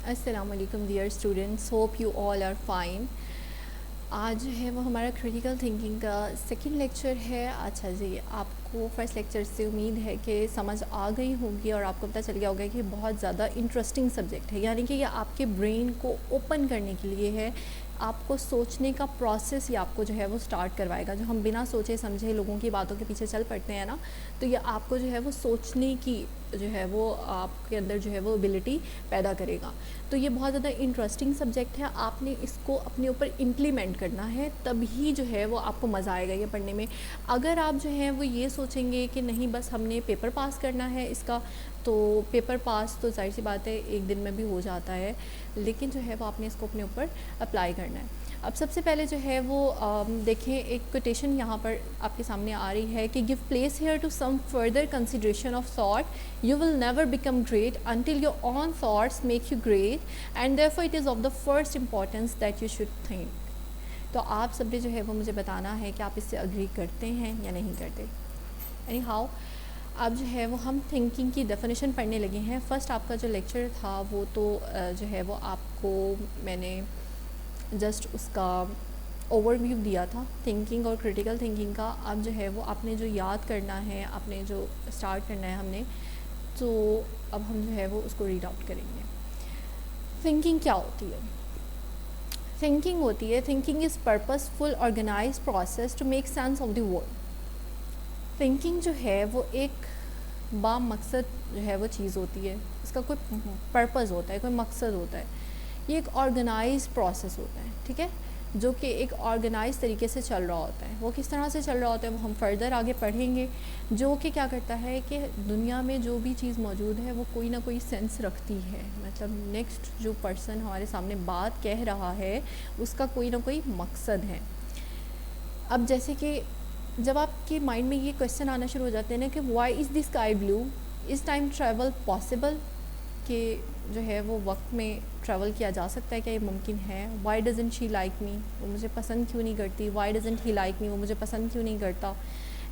السلام علیکم dear students, hope you all are fine. آج جو ہے وہ ہمارا کریٹیکل تھنکنگ کا سیکنڈ لیکچر ہے. اچھا جی، آپ کو فرسٹ لیکچر سے امید ہے کہ سمجھ آ گئی ہوگی اور آپ کو پتہ چل گیا ہوگا کہ یہ بہت زیادہ انٹرسٹنگ سبجیکٹ ہے. یعنی کہ یہ آپ کے برین کو اوپن کرنے کے لیے ہے. آپ کو سوچنے کا پروسیس یہ آپ کو جو ہے وہ سٹارٹ کروائے گا. جو ہم بنا سوچے سمجھے لوگوں کی باتوں کے پیچھے چل پڑتے ہیں نا، تو یہ آپ کو جو ہے وہ سوچنے کی جو ہے وہ آپ کے اندر جو ہے وہ ایبلٹی پیدا کرے گا. تو یہ بہت زیادہ انٹرسٹنگ سبجیکٹ ہے. آپ نے اس کو اپنے اوپر امپلیمنٹ کرنا ہے، تبھی جو ہے وہ آپ کو مزہ آئے گا یہ پڑھنے میں. اگر آپ جو ہے وہ یہ سوچیں گے کہ نہیں بس ہم نے پیپر پاس کرنا ہے اس کا، تو پیپر پاس تو ظاہر سی بات ہے ایک دن میں بھی ہو جاتا ہے، لیکن جو ہے وہ آپ نے اس کو اپنے اوپر اپلائی کرنا ہے. اب سب سے پہلے جو ہے وہ دیکھیں، ایک کوٹیشن یہاں پر آپ کے سامنے آ رہی ہے کہ give place here to some further consideration of thought you will never become great until your own thoughts make you great and therefore it is of the first importance that you should think. تو آپ سب نے جو ہے وہ مجھے بتانا ہے کہ آپ اس سے اگری کرتے ہیں یا نہیں کرتے. اینی ہاؤ، اب جو ہے وہ ہم تھنکنگ کی ڈیفینیشن پڑھنے لگے ہیں. فرسٹ آپ کا جو لیکچر تھا وہ تو جو ہے وہ آپ کو میں نے جسٹ اس کا اوور ویو دیا تھا تھنکنگ اور کریٹیکل تھنکنگ کا. اب جو ہے وہ آپ نے جو یاد کرنا ہے، آپ نے جو اسٹارٹ کرنا ہے ہم نے، تو اب ہم جو ہے وہ اس کو ریڈ آؤٹ کریں گے. تھنکنگ کیا ہوتی ہے؟ Thinking is purposeful organise process to make sense of the world. Thinking جو ہے وہ ایک با مقصد جو ہے وہ چیز ہوتی ہے. اس کا کوئی پرپز ہوتا ہے، کوئی مقصد ہوتا ہے. یہ ایک آرگنائز پروسیس ہوتا ہے، ٹھیک ہے، جو کہ ایک آرگنائز طریقے سے چل رہا ہوتا ہے. وہ کس طرح سے چل رہا ہوتا ہے وہ ہم فردر آگے پڑھیں گے. جو کہ کیا کرتا ہے کہ دنیا میں جو بھی چیز موجود ہے وہ کوئی نہ کوئی سینس رکھتی ہے. مطلب نیکسٹ جو پرسن ہمارے سامنے بات کہہ رہا ہے اس کا کوئی نہ کوئی مقصد ہے. اب جیسے کہ جب آپ کے مائنڈ میں یہ کویشچن آنا شروع ہو جاتے ہیں نا کہ why is the sky blue, is time travel possible, کہ جو ہے وہ وقت میں ٹریول کیا جا سکتا ہے، کیا یہ ممکن ہے. Why doesn't she like me, وہ مجھے پسند کیوں نہیں کرتی. Why doesn't he like me, وہ مجھے پسند کیوں نہیں کرتا.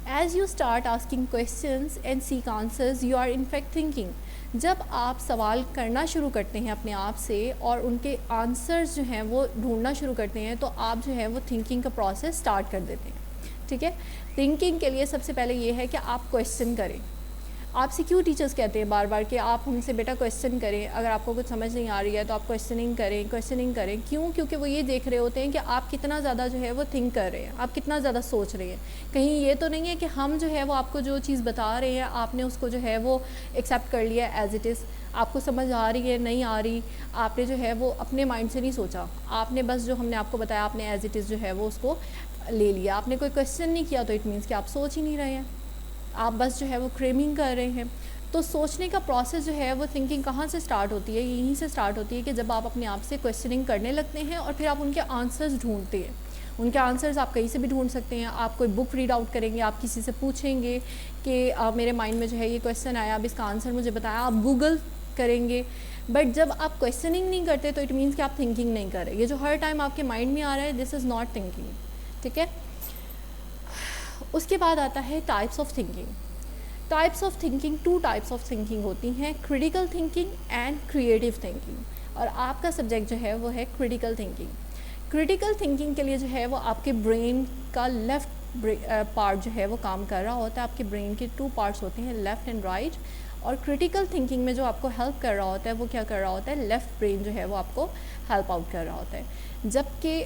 As you start asking questions and seek answers you are in fact thinking. جب آپ سوال کرنا شروع کرتے ہیں اپنے آپ سے اور ان کے آنسرز جو ہیں وہ ڈھونڈنا شروع کرتے ہیں، تو آپ جو ہے وہ تھنکنگ کا پروسیس اسٹارٹ کر دیتے ہیں. ٹھیک ہے، تھنکنگ کے لیے سب سے پہلے یہ ہے کہ آپ کویشچن کریں. آپ سے کیوں ٹیچرز کہتے ہیں بار بار کہ آپ ہم سے بیٹا کویشچن کریں، اگر آپ کو کچھ سمجھ نہیں آ رہی ہے تو آپ کویشچننگ کریں. کیوں؟ کیونکہ وہ یہ دیکھ رہے ہوتے ہیں کہ آپ کتنا زیادہ جو ہے وہ تھنک کر رہے ہیں، آپ کتنا زیادہ سوچ رہے ہیں. کہیں یہ تو نہیں ہے کہ ہم جو ہے وہ آپ کو جو چیز بتا رہے ہیں آپ نے اس کو جو ہے وہ ایکسیپٹ کر لیا ایز اٹ از. آپ کو سمجھ آ رہی ہے نہیں آ رہی، آپ نے جو ہے وہ اپنے مائنڈ سے نہیں سوچا، آپ نے بس جو ہم نے آپ کو بتایا آپ نے ایز اٹ از جو ہے وہ اس کو لے لیا. آپ نے کوئی کویشچن نہیں کیا تو اٹ مینس کہ آپ سوچ ہی نہیں رہے ہیں، آپ بس جو ہے وہ کریمنگ کر رہے ہیں. تو سوچنے کا پروسیس جو ہے وہ تھنکنگ کہاں سے سٹارٹ ہوتی ہے؟ یہیں سے سٹارٹ ہوتی ہے کہ جب آپ اپنے آپ سے کویشچننگ کرنے لگتے ہیں اور پھر آپ ان کے آنسرز ڈھونڈتے ہیں. ان کے آنسرز آپ کہیں سے بھی ڈھونڈ سکتے ہیں. آپ کوئی بک ریڈ آؤٹ کریں گے، آپ کسی سے پوچھیں گے کہ میرے مائنڈ میں جو ہے یہ کویشچن آیا، اب اس کا آنسر مجھے بتایا، آپ گوگل کریں گے. بٹ جب آپ کویشچننگ نہیں کرتے تو اٹ مینس کہ آپ تھنکنگ نہیں کر رہے. یہ جو ہر ٹائم آپ کے مائنڈ میں آ رہا ہے دس از ناٹ تھنکنگ. ٹھیک ہے، اس کے بعد آتا ہے types of thinking. Two types of thinking ہوتی ہیں، critical thinking and creative thinking. اور آپ کا سبجیکٹ جو ہے وہ ہے کریٹیکل تھنکنگ. کریٹیکل تھنکنگ کے لیے جو ہے وہ آپ کے برین کا لیفٹ پارٹ جو ہے وہ کام کر رہا ہوتا ہے. آپ کے برین کے 2 پارٹس ہوتے ہیں، لیفٹ اینڈ رائٹ. اور کریٹیکل تھنکنگ میں جو آپ کو ہیلپ کر رہا ہوتا ہے وہ کیا کر رہا ہوتا ہے؟ لیفٹ برین جو ہے وہ آپ کو ہیلپ آؤٹ کر رہا ہوتا ہے. جبکہ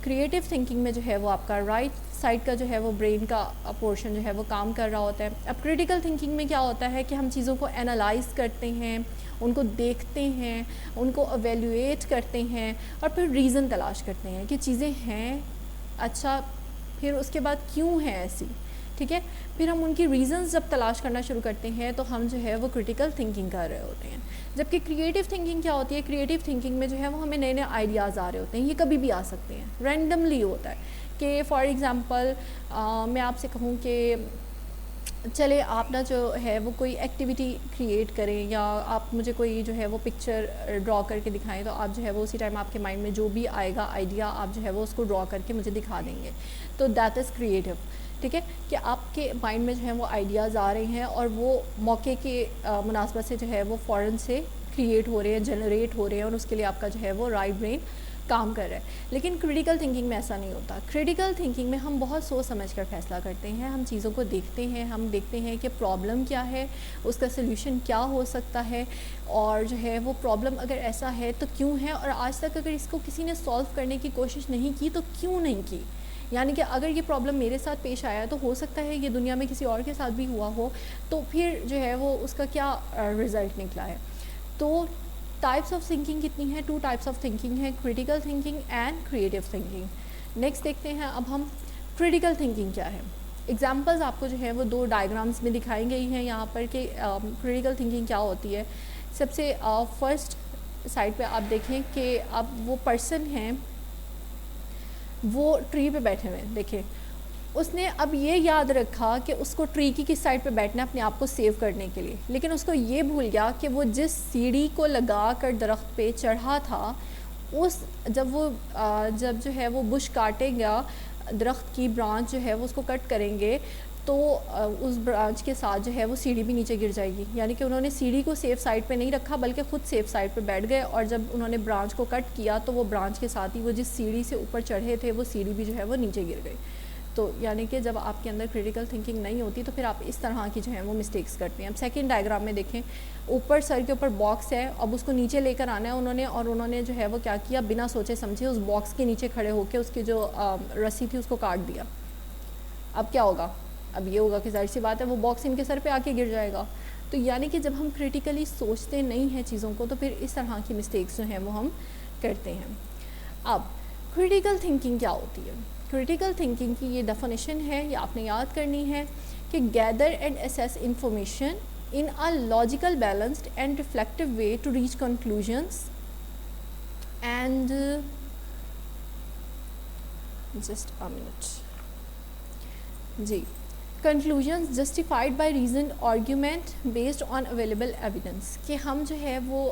کریٹیو تھنکنگ میں جو ہے وہ آپ کا رائٹ سائڈ کا جو ہے وہ برین کا پورشن جو ہے وہ کام کر رہا ہوتا ہے. اب کریٹیکل تھنکنگ میں کیا ہوتا ہے کہ ہم چیزوں کو انالائز کرتے ہیں، ان کو دیکھتے ہیں، ان کو ایویلیویٹ کرتے ہیں اور پھر ریزن تلاش کرتے ہیں کہ چیزیں ہیں، اچھا پھر اس کے بعد کیوں ہیں ایسی. ٹھیک ہے، پھر ہم ان کی ریزنز جب تلاش کرنا شروع کرتے ہیں تو ہم جو ہے وہ کریٹیکل تھنکنگ کر رہے ہوتے ہیں. جبکہ کریٹیو تھنکنگ کیا ہوتی ہے؟ کریٹیو تھنکنگ میں جو ہے وہ ہمیں نئے نئے آئیڈیاز آ رہے ہوتے ہیں. یہ کبھی بھی آ سکتے ہیں، رینڈملی ہوتا ہے. کہ فار ایگزامپل میں آپ سے کہوں کہ چلے آپ نا جو ہے وہ کوئی ایکٹیویٹی کریٹ کریں یا آپ مجھے کوئی جو ہے وہ پکچر ڈرا کر کے دکھائیں، تو آپ جو ہے وہ اسی ٹائم آپ کے مائنڈ میں جو بھی آئے گا آئیڈیا آپ جو ہے وہ اس کو ڈرا کر کے مجھے دکھا دیں گے. تو دیٹ از کریٹیو. ٹھیک ہے، کہ آپ کے مائنڈ میں جو ہے وہ آئیڈیاز آ رہے ہیں اور وہ موقع کے مناسبت سے جو ہے وہ فوراً سے کریٹ ہو رہے ہیں، جنریٹ ہو رہے ہیں، اور اس کے لیے آپ کا جو ہے وہ رائٹ برین کام کر رہا ہے. لیکن کریٹیکل تھنکنگ میں ایسا نہیں ہوتا. کریٹیکل تھنکنگ میں ہم بہت سوچ سمجھ کر فیصلہ کرتے ہیں. ہم چیزوں کو دیکھتے ہیں، ہم دیکھتے ہیں کہ پرابلم کیا ہے، اس کا سلیوشن کیا ہو سکتا ہے، اور جو ہے وہ پرابلم اگر ایسا ہے تو کیوں ہے، اور آج تک اگر اس کو کسی نے سولو کرنے کی کوشش نہیں کی تو کیوں نہیں کی. یعنی کہ اگر یہ پرابلم میرے ساتھ پیش آیا تو ہو سکتا ہے یہ دنیا میں کسی اور کے ساتھ بھی ہوا ہو، تو پھر جو ہے وہ اس کا کیا رزلٹ نکلا ہے. تو ٹائپس آف تھنکنگ کتنی ہیں؟ 2 ٹائپس آف تھنکنگ ہے، critical thinking and creative thinking. Next دیکھتے ہیں اب ہم کریٹیکل تھنکنگ کیا ہے. ایگزامپلز آپ کو جو ہے وہ 2 ڈائیگرامس میں دکھائی گئی ہیں یہاں پر کہ کریٹیکل تھنکنگ کیا ہوتی ہے. سب سے فرسٹ سائڈ پہ آپ دیکھیں کہ اب وہ پرسن ہیں، وہ ٹری پہ بیٹھے ہوئے ہیں. دیکھیں اس نے اب یہ یاد رکھا کہ اس کو ٹری کی کس سائڈ پہ بیٹھنا ہے اپنے آپ کو سیو کرنے کے لیے، لیکن اس کو یہ بھول گیا کہ وہ جس سیڑھی کو لگا کر درخت پہ چڑھا تھا، جب جو ہے وہ بش کاٹے گا، درخت کی برانچ جو ہے وہ اس کو کٹ کریں گے، تو اس برانچ کے ساتھ جو ہے وہ سیڑھی بھی نیچے گر جائے گی. یعنی کہ انہوں نے سیڑھی کو سیف سائڈ پہ نہیں رکھا بلکہ خود سیف سائڈ پہ بیٹھ گئے، اور جب انہوں نے برانچ کو کٹ کیا تو وہ برانچ کے ساتھ ہی وہ جس سیڑھی سے اوپر چڑھے تھے وہ سیڑھی بھی جو ہے وہ نیچے گر گئی. تو یعنی کہ جب آپ کے اندر کریٹیکل تھنکنگ نہیں ہوتی تو پھر آپ اس طرح کی جو ہے وہ مسٹیکس کرتے ہیں. اب سیکنڈ ڈائیگرام میں دیکھیں، اوپر سر کے اوپر باکس ہے، اب اس کو نیچے لے کر آنا ہے انہوں نے جو ہے وہ کیا کیا، بنا سوچے سمجھے اس باکس کے نیچے کھڑے ہو کے اس کی جو رسی تھی اس کو کاٹ دیا. اب کیا ہوگا؟ اب یہ ہوگا کہ ظاہر سی بات ہے وہ باکس ان کے سر پہ آ کے گر جائے گا. تو یعنی کہ جب ہم کریٹیکلی سوچتے نہیں ہیں چیزوں کو تو پھر اس طرح کی مسٹیکس جو ہیں وہ ہم کرتے ہیں. اب کریٹیکل تھنکنگ کیا ہوتی ہے؟ کریٹیکل تھنکنگ کی یہ ڈیفینیشن ہے، یہ آپ نے یاد کرنی ہے کہ gather and assess information in a logical, balanced and reflective way to reach conclusions and just a minute جی conclusions justified by reasoned argument based on available evidence. کہ ہم جو ہے وہ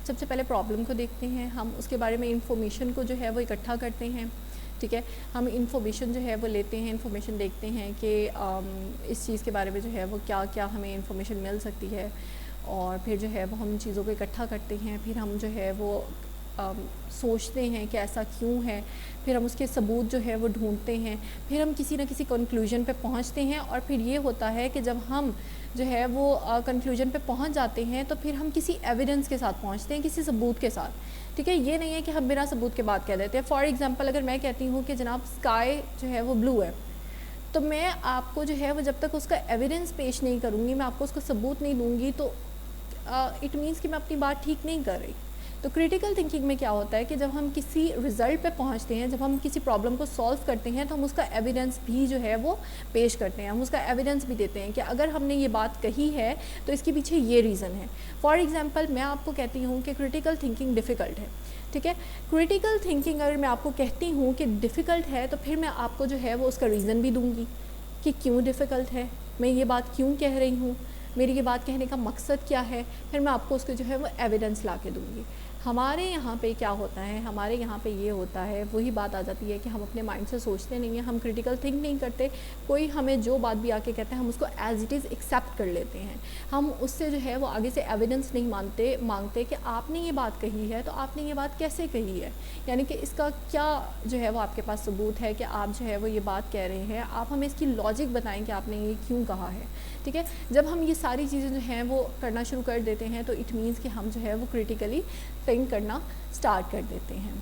سب سے پہلے پرابلم کو دیکھتے ہیں، ہم اس کے بارے میں انفارمیشن کو جو ہے وہ اکٹھا کرتے ہیں، ٹھیک ہے، ہم انفارمیشن جو ہے وہ لیتے ہیں، انفارمیشن دیکھتے ہیں کہ اس چیز کے بارے میں جو ہے وہ کیا کیا ہمیں انفارمیشن مل سکتی ہے، اور پھر جو ہے وہ ہم چیزوں کو اکٹھا کرتے ہیں، پھر ہم جو ہے وہ سوچتے ہیں کہ ایسا کیوں ہے، پھر ہم اس کے ثبوت جو ہے وہ ڈھونڈتے ہیں، پھر ہم کسی نہ کسی کنکلوژن پہ پہنچتے ہیں، اور پھر یہ ہوتا ہے کہ جب ہم جو ہے وہ کنکلوژن پہ پہنچ جاتے ہیں تو پھر ہم کسی ایویڈنس کے ساتھ پہنچتے ہیں، کسی ثبوت کے ساتھ، ٹھیک ہے. یہ نہیں ہے کہ ہم بنا ثبوت کے بات کہہ دیتے ہیں. فار ایگزامپل اگر میں کہتی ہوں کہ جناب اسکائی جو ہے وہ بلو ہے، تو میں آپ کو جو ہے وہ جب تک اس کا ایویڈنس پیش نہیں کروں گی، میں آپ کو اس کا ثبوت نہیں دوں گی، تو اٹ مینس کہ میں اپنی بات ٹھیک نہیں کر رہی. تو کریٹیکل تھنکنگ میں کیا ہوتا ہے کہ جب ہم کسی رزلٹ پہ پہنچتے ہیں، جب ہم کسی پرابلم کو سولو کرتے ہیں، تو ہم اس کا ایویڈنس بھی جو ہے وہ پیش کرتے ہیں، ہم اس کا ایویڈنس بھی دیتے ہیں کہ اگر ہم نے یہ بات کہی ہے تو اس کے پیچھے یہ ریزن ہے. فار ایگزامپل میں آپ کو کہتی ہوں کہ کریٹیکل تھنکنگ ڈیفیکلٹ ہے، ٹھیک ہے. کریٹیکل تھنکنگ اگر میں آپ کو کہتی ہوں کہ ڈیفیکلٹ ہے تو پھر میں آپ کو جو ہے وہ اس کا ریزن بھی دوں گی کہ کیوں ڈیفیکلٹ ہے، میں یہ بات کیوں کہہ رہی ہوں، میری یہ بات کہنے کا مقصد کیا ہے، پھر میں آپ کو اس کو جو ہے وہ ایویڈنس لا کے دوں گی. ہمارے یہاں پہ کیا ہوتا ہے، ہمارے یہاں پہ یہ ہوتا ہے، وہی بات آ جاتی ہے کہ ہم اپنے مائنڈ سے سوچتے نہیں ہیں، ہم کریٹیکل تھنک نہیں کرتے. کوئی ہمیں جو بات بھی آ کے کہتا ہے ہم اس کو ایز اٹ از ایکسیپٹ کر لیتے ہیں، ہم اس سے جو ہے وہ آگے سے ایویڈنس نہیں مانگتے کہ آپ نے یہ بات کہی ہے تو آپ نے یہ بات کیسے کہی ہے، یعنی کہ اس کا کیا جو ہے وہ آپ کے پاس ثبوت ہے کہ آپ جو ہے وہ یہ بات کہہ رہے ہیں، آپ ہمیں اس کی لاجک بتائیں کہ آپ نے یہ کیوں کہا ہے، ٹھیک ہے. جب ہم یہ ساری چیزیں جو ہیں وہ کرنا شروع کر دیتے ہیں تو اٹ مینس کہ ہم جو ہے وہ کریٹیکلی تھنک کرنا اسٹارٹ کر دیتے ہیں.